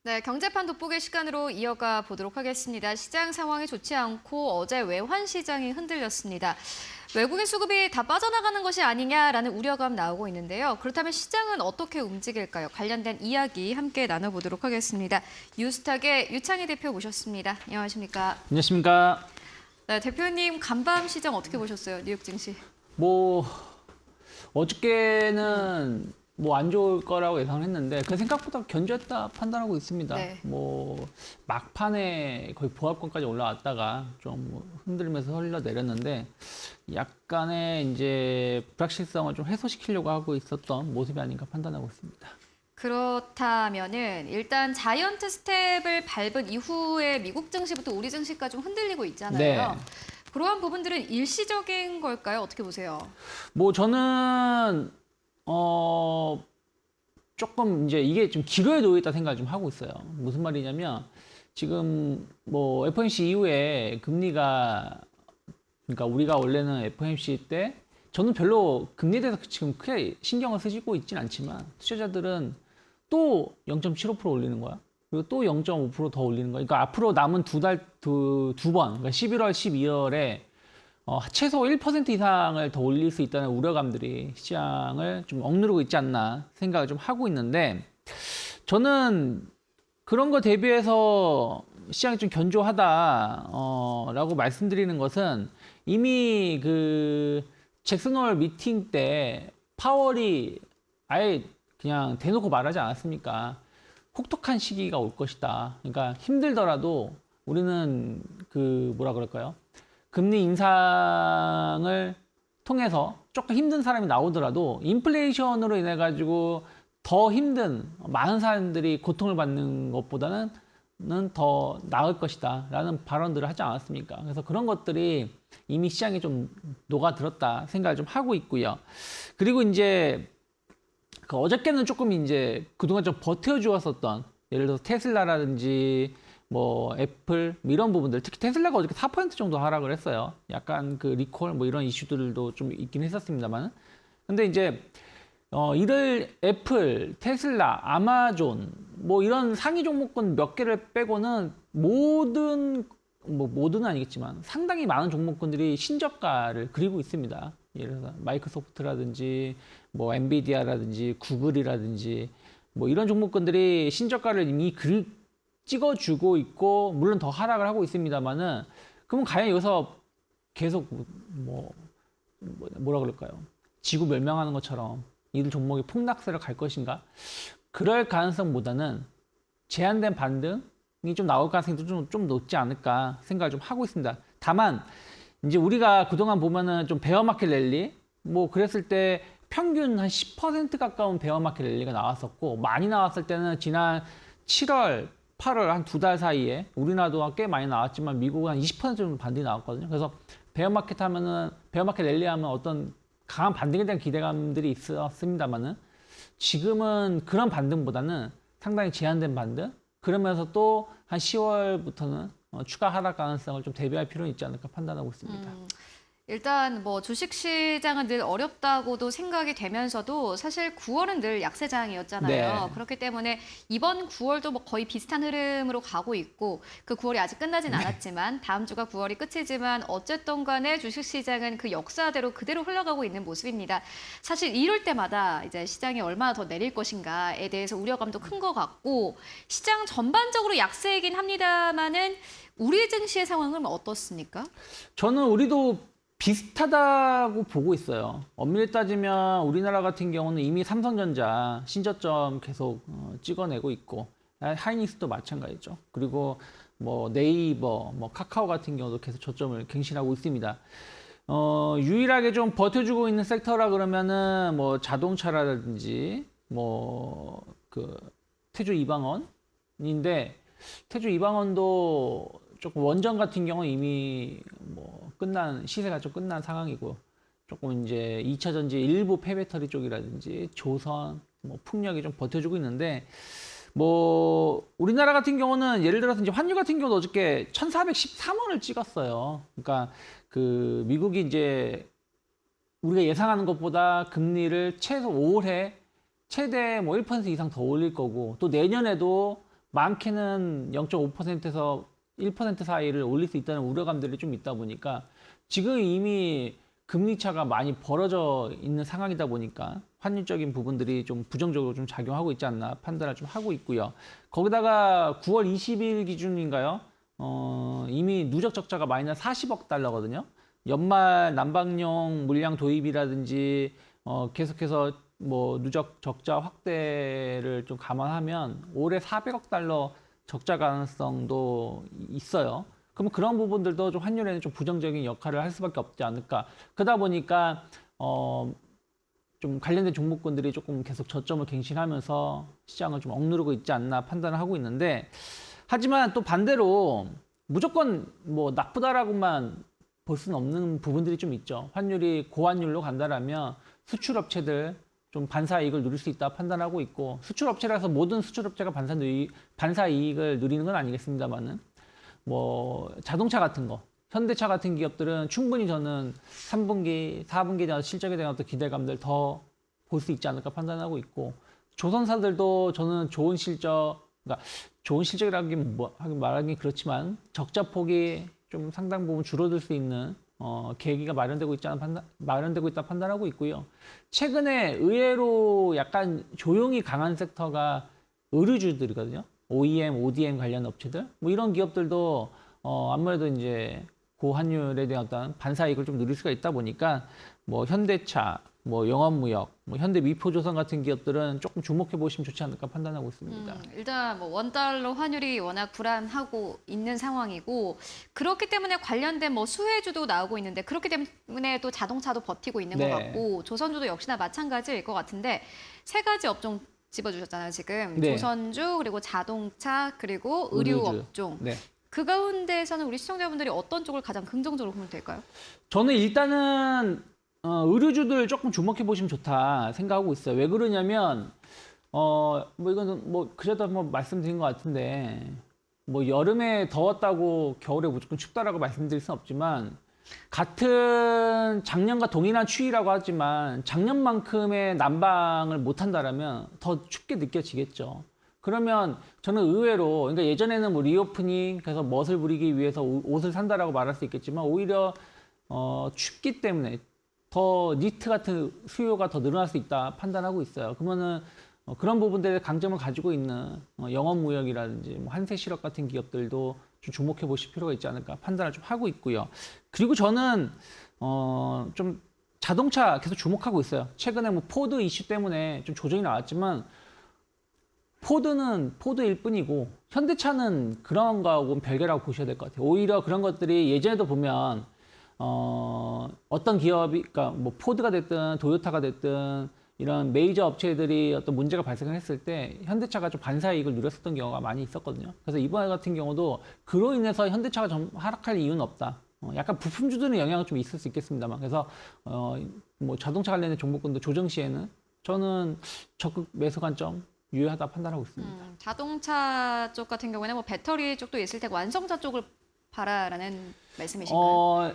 네, 경제판 돋보기 시간으로 이어가 보도록 하겠습니다. 시장 상황이 좋지 않고 어제 외환 시장이 흔들렸습니다. 외국인 수급이 다 빠져나가는 것이 아니냐라는 우려감 나오고 있는데요. 그렇다면 시장은 어떻게 움직일까요? 관련된 이야기 함께 나눠보도록 하겠습니다. 뉴스탁의 유창희 대표 모셨습니다. 안녕하십니까? 안녕하십니까? 네, 대표님 간밤 시장 어떻게 보셨어요? 뉴욕 증시. 어저께는 안 좋을 거라고 예상을 했는데 그 생각보다 견조했다 판단하고 있습니다. 네. 막판에 거의 보합권까지 올라왔다가 좀 흔들면서 흘러내렸는데 약간의 이제 불확실성을 좀 해소시키려고 하고 있었던 모습이 아닌가 판단하고 있습니다. 그렇다면은 일단 자이언트 스텝을 밟은 이후에 미국 증시부터 우리 증시가 좀 흔들리고 있잖아요. 네. 그러한 부분들은 일시적인 걸까요? 어떻게 보세요? 저는 조금 이제 이게 좀 기로에 놓여 있다 생각을 좀 하고 있어요. 무슨 말이냐면 지금 FOMC 이후에 금리가 그러니까 우리가 원래는 FOMC 때 저는 별로 금리에 대해서 지금 크게 신경을 쓰고 있진 않지만 투자자들은 또 0.75% 올리는 거야. 그리고 또 0.5% 더 올리는 거야. 그러니까 앞으로 남은 두 번, 그러니까 11월, 12월에 최소 1% 이상을 더 올릴 수 있다는 우려감들이 시장을 좀 억누르고 있지 않나 생각을 좀 하고 있는데 저는 그런 거 대비해서 시장이 좀 견조하다라고 말씀드리는 것은 이미 그 잭슨 홀 미팅 때 파월이 아예 그냥 대놓고 말하지 않았습니까? 혹독한 시기가 올 것이다. 그러니까 힘들더라도 우리는 금리 인상을 통해서 조금 힘든 사람이 나오더라도 인플레이션으로 인해 가지고 더 힘든 많은 사람들이 고통을 받는 것보다는 더 나을 것이다 라는 발언들을 하지 않았습니까? 그래서 그런 것들이 이미 시장에 좀 녹아들었다 생각을 좀 하고 있고요. 그리고 이제 어저께는 조금 이제 그동안 좀 버텨주었었던 예를 들어서 테슬라라든지 애플 이런 부분들, 특히 테슬라가 어저께 4% 정도 하락을 했어요. 약간 그 리콜 이런 이슈들도 좀 있긴 했었습니다만. 근데 이제 이를 애플, 테슬라, 아마존 이런 상위 종목군 몇 개를 빼고는 모든은 아니겠지만 상당히 많은 종목군들이 신저가를 그리고 있습니다. 예를 들어서 마이크로소프트라든지 엔비디아라든지 구글이라든지 이런 종목군들이 신저가를 이미 찍어주고 있고 물론 더 하락을 하고 있습니다만은 그러면 과연 여기서 계속 뭐라 그럴까요? 지구 멸망하는 것처럼 이 종목이 폭락세를 갈 것인가? 그럴 가능성보다는 제한된 반등이 좀 나올 가능성이 좀 높지 않을까 생각을 좀 하고 있습니다. 다만 이제 우리가 그동안 보면은 좀 베어마켓 랠리 그랬을 때 평균 한 10% 가까운 베어마켓 랠리가 나왔었고 많이 나왔을 때는 지난 7월 8월 한 두 달 사이에 우리나라도 꽤 많이 나왔지만 미국은 한 20% 정도 반등이 나왔거든요. 그래서 베어마켓 랠리 하면 어떤 강한 반등에 대한 기대감들이 있었습니다만은 지금은 그런 반등보다는 상당히 제한된 반등, 그러면서 또 한 10월부터는 추가 하락 가능성을 좀 대비할 필요는 있지 않을까 판단하고 있습니다. 일단 주식시장은 늘 어렵다고도 생각이 되면서도 사실 9월은 늘 약세장이었잖아요. 네. 그렇기 때문에 이번 9월도 거의 비슷한 흐름으로 가고 있고 그 9월이 아직 끝나진 않았지만 다음 주가 9월이 끝이지만 어쨌든 간에 주식시장은 그 역사대로 그대로 흘러가고 있는 모습입니다. 사실 이럴 때마다 이제 시장이 얼마나 더 내릴 것인가에 대해서 우려감도 큰 것 같고 시장 전반적으로 약세이긴 합니다만은 우리 증시의 상황은 어떻습니까? 저는 우리도 비슷하다고 보고 있어요. 엄밀히 따지면 우리나라 같은 경우는 이미 삼성전자 신저점 계속 찍어내고 있고 하이닉스도 마찬가지죠. 그리고 네이버, 카카오 같은 경우도 계속 저점을 갱신하고 있습니다. 유일하게 좀 버텨주고 있는 섹터라 그러면은 자동차라든지 태조 이방원인데 태조 이방원도 조금 원전 같은 경우는 이미 시세가 좀 끝난 상황이고 조금 이제 2차 전지 일부 폐배터리 쪽이라든지 조선, 풍력이 좀 버텨주고 있는데 우리나라 같은 경우는 예를 들어서 이제 환율 같은 경우도 어저께 1,413원을 찍었어요. 그러니까 그 미국이 이제 우리가 예상하는 것보다 금리를 최소 올해 최대 1% 이상 더 올릴 거고 또 내년에도 많게는 0.5%에서 1% 사이를 올릴 수 있다는 우려감들이 좀 있다 보니까 지금 이미 금리 차가 많이 벌어져 있는 상황이다 보니까 환율적인 부분들이 좀 부정적으로 좀 작용하고 있지 않나 판단을 좀 하고 있고요. 거기다가 9월 20일 기준인가요? 이미 누적 적자가 마이너스 40억 달러거든요. 연말 난방용 물량 도입이라든지 계속해서 뭐 누적 적자 확대를 좀 감안하면 올해 400억 달러 적자 가능성도 있어요. 그럼 그런 부분들도 좀 환율에는 좀 부정적인 역할을 할 수밖에 없지 않을까. 그러다 보니까 좀 관련된 종목군들이 조금 계속 저점을 갱신하면서 시장을 좀 억누르고 있지 않나 판단을 하고 있는데, 하지만 또 반대로 무조건 뭐 나쁘다라고만 볼 수는 없는 부분들이 좀 있죠. 환율이 고환율로 간다라면 수출업체들 좀 반사 이익을 누릴 수 있다 판단하고 있고, 수출업체라서 모든 수출업체가 반사 이익을 누리는 건 아니겠습니다만은 뭐 자동차 같은 거, 현대차 같은 기업들은 충분히 저는 3분기, 4분기에 대한 실적에 대한 어떤 기대감들 더 볼 수 있지 않을까 판단하고 있고, 조선사들도 저는 좋은 실적, 그러니까 좋은 실적이라긴 말하기 그렇지만 적자 폭이 좀 상당 부분 줄어들 수 있는 계기가 마련되고 있다 판단하고 있고요. 최근에 의외로 약간 조용히 강한 섹터가 의류주들이거든요. OEM, ODM 관련 업체들, 뭐 이런 기업들도 아무래도 이제 고환율에 대한 어떤 반사이익을 좀 누릴 수가 있다 보니까 뭐 현대차, 뭐 영업무역, 뭐 현대미포조선 같은 기업들은 조금 주목해 보시면 좋지 않을까 판단하고 있습니다. 일단 뭐 원달러 환율이 워낙 불안하고 있는 상황이고, 그렇기 때문에 관련된 뭐 수혜주도 나오고 있는데, 그렇기 때문에 또 자동차도 버티고 있는 것 같고, 조선주도 역시나 마찬가지일 것 같은데, 세 가지 업종 집어주셨잖아요, 지금. 네. 조선주, 그리고 자동차, 그리고 의류 의류주. 업종. 네. 그 가운데서는 우리 시청자분들이 어떤 쪽을 가장 긍정적으로 보면 될까요? 저는 일단은 의류주들 조금 주목해 보시면 좋다 생각하고 있어요. 왜 그러냐면 뭐 이거는 뭐 그래도 한번 말씀드린 것 같은데, 뭐 여름에 더웠다고 겨울에 무조건 춥다라고 말씀드릴 수는 없지만, 같은 작년과 동일한 추위라고 하지만 작년만큼의 난방을 못 한다라면 더 춥게 느껴지겠죠. 그러면 저는 의외로, 그러니까 예전에는 뭐 리오프닝 그래서 멋을 부리기 위해서 옷을 산다라고 말할 수 있겠지만, 오히려 춥기 때문에 더 니트 같은 수요가 더 늘어날 수 있다 판단하고 있어요. 그러면은 그런 부분들의 강점을 가지고 있는 영업무역이라든지 뭐 한세실업 같은 기업들도 좀 주목해 보실 필요가 있지 않을까 판단을 좀 하고 있고요. 그리고 저는 좀 자동차 계속 주목하고 있어요. 최근에 뭐 포드 이슈 때문에 좀 조정이 나왔지만, 포드는 포드일 뿐이고 현대차는 그런 거하고는 별개라고 보셔야 될 것 같아요. 오히려 그런 것들이 예전에도 보면 어떤 기업이, 그러니까 뭐 포드가 됐든 도요타가 됐든 이런 메이저 업체들이 어떤 문제가 발생을 했을 때 현대차가 좀 반사이익을 누렸었던 경우가 많이 있었거든요. 그래서 이번 같은 경우도 그로 인해서 현대차가 좀 하락할 이유는 없다. 약간 부품주들은 영향은 좀 있을 수 있겠습니다만, 그래서 뭐 자동차 관련된 종목군도 조정 시에는 저는 적극 매수 관점 유효하다 판단하고 있습니다. 자동차 쪽 같은 경우에는 뭐 배터리 쪽도 있을 테고 완성차 쪽을 봐라라는 말씀이신가요?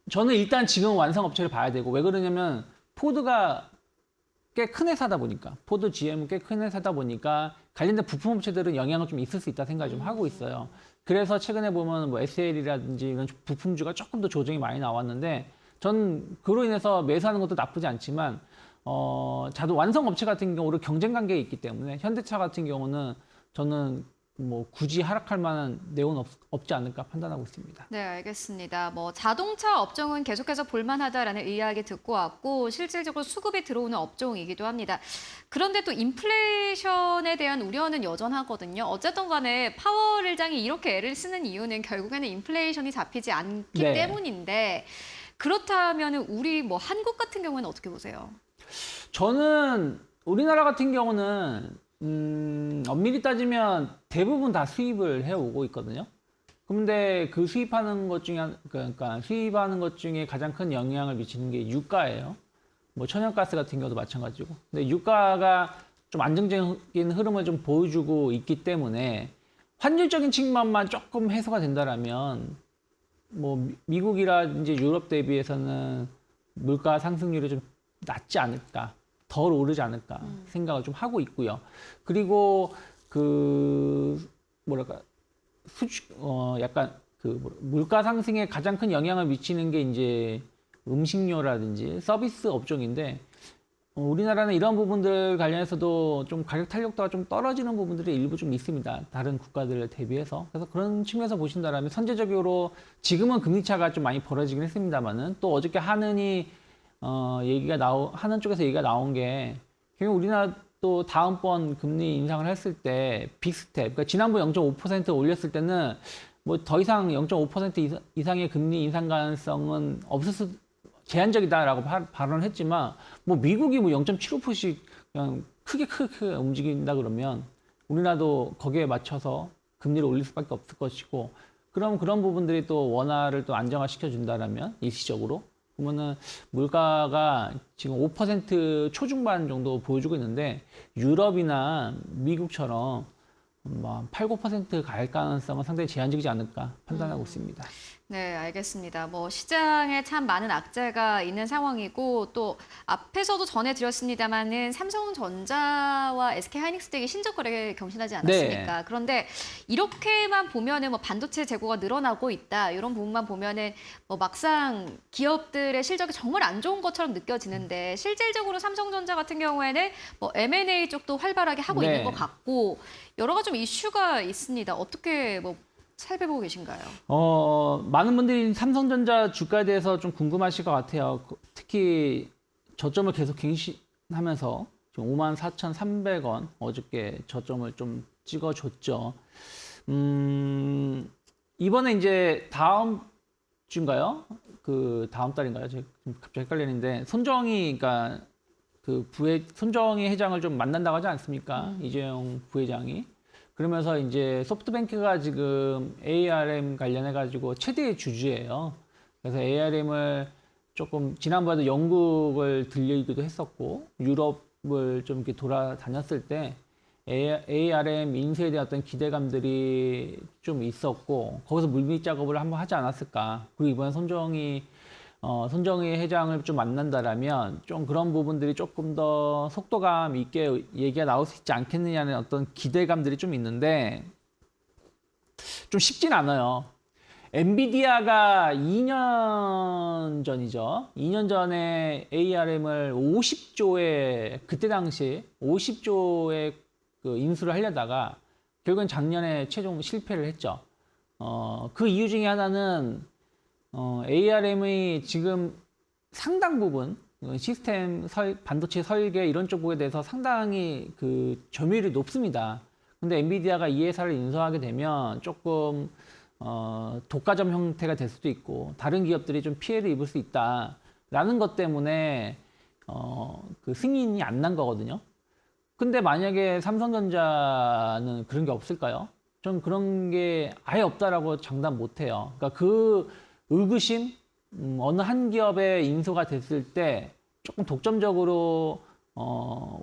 저는 일단 지금 완성 업체를 봐야 되고, 왜 그러냐면 포드가 꽤 큰 회사다 보니까, 포드 GM은 꽤 큰 회사다 보니까 관련된 부품 업체들은 영향을 좀 있을 수 있다 생각을 좀 하고 있어요. 그래서 최근에 보면 뭐 SL이라든지 이런 부품주가 조금 더 조정이 많이 나왔는데, 전 그로 인해서 매수하는 것도 나쁘지 않지만 완성 업체 같은 경우로 경쟁 관계에 있기 때문에 현대차 같은 경우는 저는 뭐 굳이 하락할 만한 내용은 없지 않을까 판단하고 있습니다. 네, 알겠습니다. 뭐 자동차 업종은 계속해서 볼만하다라는 이야기 듣고 왔고, 실질적으로 수급이 들어오는 업종이기도 합니다. 그런데 또 인플레이션에 대한 우려는 여전하거든요. 어쨌든 간에 파월의장이 이렇게 애를 쓰는 이유는 결국에는 인플레이션이 잡히지 않기 때문인데, 그렇다면 우리 뭐 한국 같은 경우는 어떻게 보세요? 저는 우리나라 같은 경우는 엄밀히 따지면 대부분 다 수입을 해오고 있거든요. 그런데 그 수입하는 것 중에 가장 큰 영향을 미치는 게 유가예요. 뭐 천연가스 같은 경우도 마찬가지고. 근데 유가가 좀 안정적인 흐름을 좀 보여주고 있기 때문에 환율적인 측면만 조금 해소가 된다라면 뭐 미국이라든지 유럽 대비해서는 물가 상승률이 좀 낮지 않을까, 덜 오르지 않을까 생각을 좀 하고 있고요. 그리고 그 뭐랄까 약간 물가 상승에 가장 큰 영향을 미치는 게 이제 음식료라든지 서비스 업종인데 우리나라는 이런 부분들 관련해서도 좀 가격 탄력도가 좀 떨어지는 부분들이 일부 좀 있습니다. 다른 국가들에 대비해서. 그래서 그런 측면에서 보신다면 선제적으로 지금은 금리 차가 좀 많이 벌어지긴 했습니다만은 또 어저께 하는 쪽에서 얘기가 나온 게 결국 우리나라 또 다음번 금리 인상을 했을 때 빅스텝, 그러니까 지난번 0.5% 올렸을 때는 뭐 더 이상 0.5% 이상의 금리 인상 가능성은 제한적이다라고 발언을 했지만 뭐 미국이 뭐 0.75%씩 그냥 크게 움직인다 그러면 우리나라도 거기에 맞춰서 금리를 올릴 수밖에 없을 것이고 그럼 그런 부분들이 또 원화를 또 안정화시켜 준다라면 일시적으로 그러면은 물가가 지금 5% 초중반 정도 보여주고 있는데 유럽이나 미국처럼 뭐 8, 9%갈 가능성은 상당히 제한적이지 않을까 판단하고 있습니다. 네, 알겠습니다. 뭐 시장에 참 많은 악재가 있는 상황이고 또 앞에서도 전해드렸습니다마는 삼성전자와 SK하이닉스도 신적 거래 경신하지 않았습니까? 네. 그런데 이렇게만 보면은 뭐 반도체 재고가 늘어나고 있다 이런 부분만 보면은 뭐 막상 기업들의 실적이 정말 안 좋은 것처럼 느껴지는데 실질적으로 삼성전자 같은 경우에는 뭐 M&A 쪽도 활발하게 하고 네. 있는 것 같고 여러 가지 좀 이슈가 있습니다. 어떻게 뭐 살펴보고 계신가요? 많은 분들이 삼성전자 주가에 대해서 좀 궁금하실 것 같아요. 특히 저점을 계속 갱신하면서 지금 54,300원 어저께 저점을 좀 찍어줬죠. 이번에 이제 다음 주인가요? 그 다음 달인가요? 제가 좀 갑자기 헷갈리는데 그러니까 손정희 회장을 좀 만난다고 하지 않습니까? 이재용 부회장이. 그러면서 이제 소프트뱅크가 지금 ARM 관련해가지고 최대의 주주예요. 그래서 ARM을 조금 지난번에도 영국을 들리기도 했었고 유럽을 좀 이렇게 돌아다녔을 때 ARM 인수에 대한 어떤 기대감들이 좀 있었고 거기서 물밑 작업을 한번 하지 않았을까. 그리고 이번에 손정희 회장을 좀 만난다라면 좀 그런 부분들이 조금 더 속도감 있게 얘기가 나올 수 있지 않겠느냐는 어떤 기대감들이 좀 있는데 좀 쉽진 않아요. 엔비디아가 2년 전이죠. 2년 전에 ARM을 그때 당시 50조에 그 인수를 하려다가 결국엔 작년에 최종 실패를 했죠. 그 이유 중에 하나는 ARM의 지금 상당 부분 시스템 반도체 설계 이런 쪽에 대해서 상당히 그 점유율이 높습니다. 근데 엔비디아가 이 회사를 인수하게 되면 조금 독과점 형태가 될 수도 있고 다른 기업들이 좀 피해를 입을 수 있다라는 것 때문에 그 승인이 안 난 거거든요. 근데 만약에 삼성전자는 그런 게 없을까요? 좀 그런 게 아예 없다라고 장담 못 해요. 그러니까 그 의구심, 어느 한 기업의 인수가 됐을 때 조금 독점적으로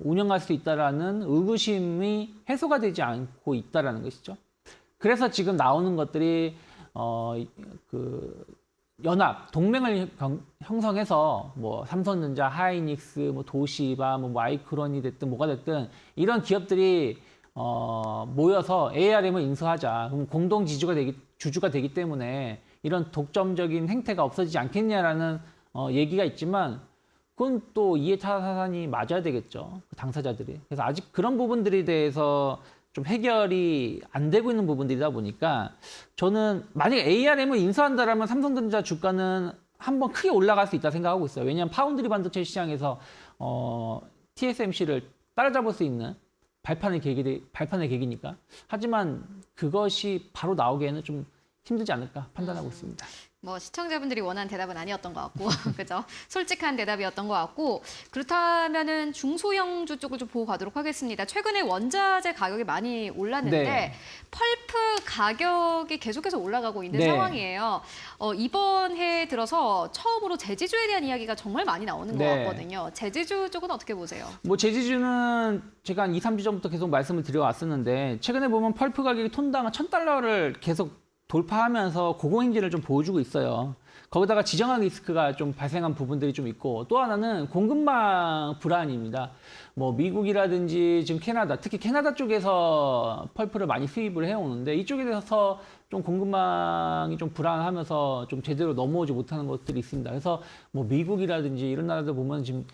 운영할 수 있다라는 의구심이 해소가 되지 않고 있다라는 것이죠. 그래서 지금 나오는 것들이 동맹을 형성해서 뭐 삼성전자, 하이닉스, 뭐 도시바, 뭐 마이크론이 됐든 뭐가 됐든 이런 기업들이 모여서 ARM을 인수하자. 그럼 공동 주주가 되기 때문에 이런 독점적인 행태가 없어지지 않겠냐라는 얘기가 있지만 그건 또 이해타산이 맞아야 되겠죠. 그 당사자들이. 그래서 아직 그런 부분들에 대해서 좀 해결이 안 되고 있는 부분들이다 보니까 저는 만약에 ARM을 인수한다라면 삼성전자 주가는 한번 크게 올라갈 수 있다 생각하고 있어요. 왜냐하면 파운드리 반도체 시장에서 TSMC를 따라잡을 수 있는 발판의 계기니까. 하지만 그것이 바로 나오기에는 좀 힘들지 않을까 판단하고 있습니다. 뭐 시청자분들이 원하는 대답은 아니었던 것 같고, 그죠? 솔직한 대답이었던 것 같고, 그렇다면은 중소형주 쪽을 좀 보고 가도록 하겠습니다. 최근에 원자재 가격이 많이 올랐는데 네. 펄프 가격이 계속해서 올라가고 있는 네. 상황이에요. 이번 해 들어서 처음으로 제지주에 대한 이야기가 정말 많이 나오는 것 네. 같거든요. 제지주 쪽은 어떻게 보세요? 뭐 제지주는 제가 한 2, 3주 전부터 계속 말씀을 드려왔었는데 최근에 보면 펄프 가격이 톤당 $1,000를 계속 돌파하면서 고공행진을 좀 보여주고 있어요. 거기다가 지정학 리스크가 좀 발생한 부분들이 좀 있고 또 하나는 공급망 불안입니다. 뭐 미국이라든지 지금 캐나다, 특히 캐나다 쪽에서 펄프를 많이 수입을 해오는데 이쪽에 대해서 좀 공급망이 좀 불안하면서 좀 제대로 넘어오지 못하는 것들이 있습니다. 그래서 뭐 미국이라든지 이런 나라들 보면 지금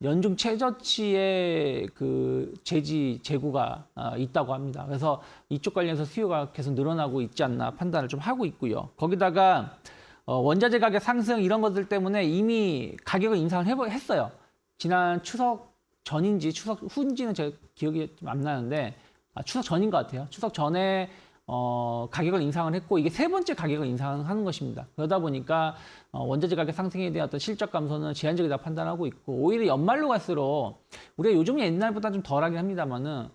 연중 최저치의 그 제지 재고가 있다고 합니다. 그래서 이쪽 관련해서 수요가 계속 늘어나고 있지 않나 판단을 좀 하고 있고요. 거기다가 원자재 가격 상승 이런 것들 때문에 이미 가격을 인상을 했어요. 지난 추석 전인지 추석 후인지는 제가 기억이 좀 안 나는데 추석 전인 것 같아요. 추석 전에 가격을 인상을 했고 이게 세 번째 가격을 인상하는 것입니다. 그러다 보니까 원자재 가격 상승에 대한 어떤 실적 감소는 제한적이다 판단하고 있고 오히려 연말로 갈수록 우리가 요즘은 옛날보다 좀 덜하긴 합니다만은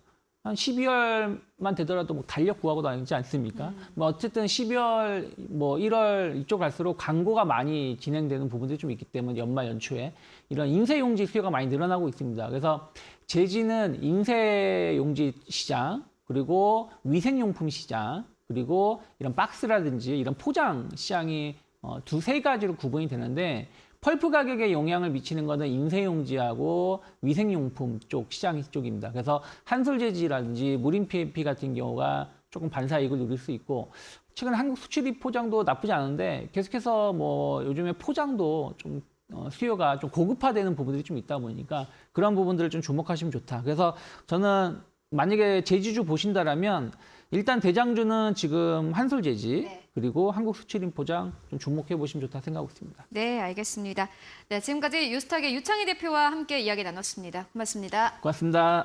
한 12월만 되더라도 뭐 달력 구하고 다니지 않습니까? 뭐 어쨌든 12월, 뭐 1월 이쪽 갈수록 광고가 많이 진행되는 부분들이 좀 있기 때문에 연말 연초에 이런 인쇄용지 수요가 많이 늘어나고 있습니다. 그래서 제지는 인쇄용지 시장, 그리고 위생용품 시장, 그리고 이런 박스라든지 이런 포장 시장이 두세 가지로 구분이 되는데 펄프 가격에 영향을 미치는 것은 인쇄용지하고 위생용품 쪽 시장 쪽입니다. 그래서 한솔재지라든지 무림 PMP 같은 경우가 조금 반사이익을 누릴 수 있고 최근 한국 수출입 포장도 나쁘지 않은데 계속해서 뭐 요즘에 포장도 좀 수요가 좀 고급화되는 부분들이 좀 있다 보니까 그런 부분들을 좀 주목하시면 좋다. 그래서 저는 만약에 제지주 보신다라면 일단 대장주는 지금 한솔재지 네. 그리고 한국수출입 포장 좀 주목해 보시면 좋다 생각하고 있습니다. 네, 알겠습니다. 네, 지금까지 유스탁의 유창희 대표와 함께 이야기 나눴습니다. 고맙습니다. 고맙습니다.